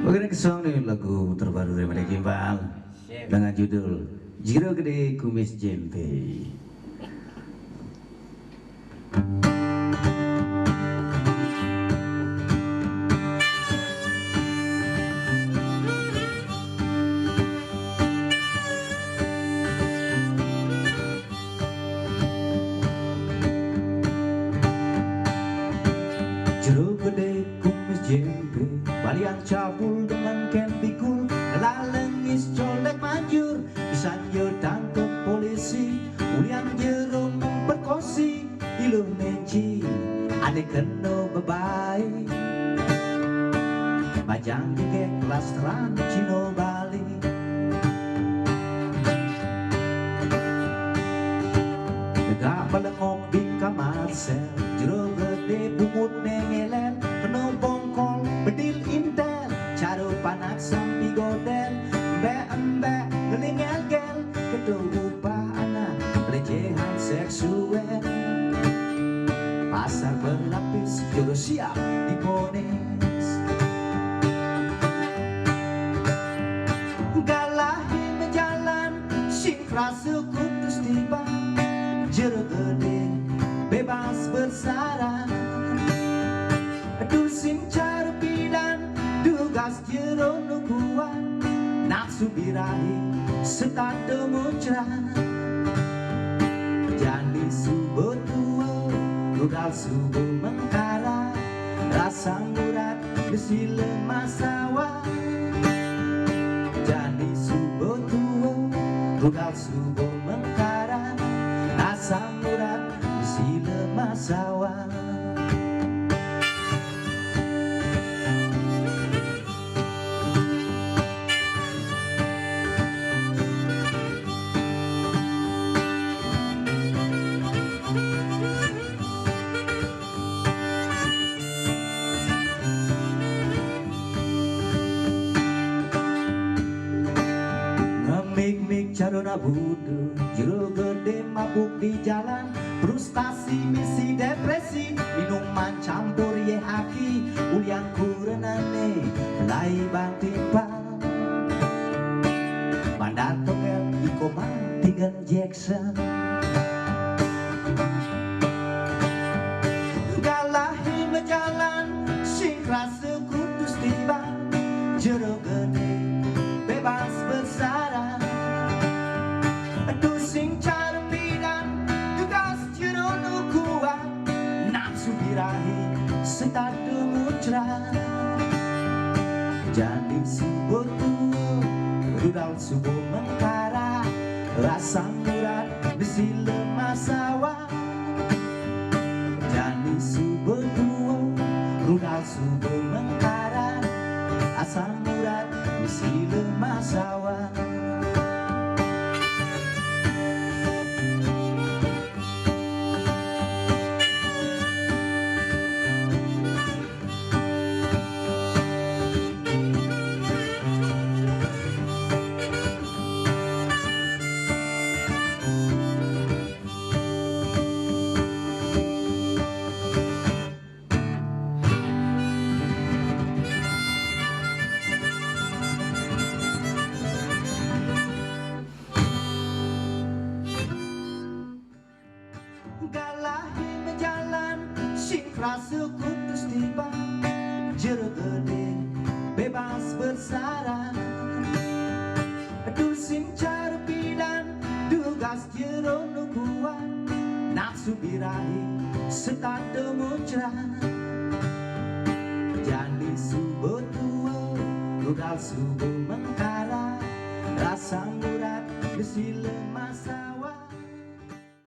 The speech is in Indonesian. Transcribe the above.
Mengenai song nih lagu terbaru dari Made Gimbal dengan judul Jiro Gede Kumis Jempe. Jero gede kumis jempe, baliang cabul dengan ken pikul, lalengis colek manjur, disanjur tangkep polisi, ulian jero memperkosi, ilu menci, adek keno bebai, bajang gege kelas terang Cino Bali. Negak balengok di kamar sel, jero gede bungut nengelel, penuh bongkol bedil intel, caro panak sampi godel, embe ngelingel-gel, kedua anak pelecehan seksual. Pasar berlapis jero siap diponis, galahi menjalan syikra sekutus tiba, jero gede bebas bersara, dusim cara pidan dugas jero nubuan, nafsu birahi serta demucra, jandi subuh tua rudal subuh mengkara, rasa murat besi lemah sawah, jandi subuh tua rudal subuh mengkara, rasa murat besi lemah sawah. Mik carona budu, jero gede mabuk di jalan, frustasi misi depresi, minuman campur ye haki, ulian kurenane lai bang timpang, bandar togel ikoma tigan Jackson, galahi menjalan syikra sekutus tiba, jero gede bebas bersara, dusing cara pidan tugas jero nukuan, nafsu birahi serta demucra, jadi subuh tua rudal subuh mengkara, rasa murat besi lemah sawah, jadi subuh tua rudal subuh mengkara, asam murat besi lemah sawah. Galahi menjalan syikra sekutus tiba, jero gede bebas bersara, dusim cara pidan dugas jero nubuan, nafsu birahi serta demucra, jandi subuh tua rudal subuh mengkara, rasa murat besi lemah.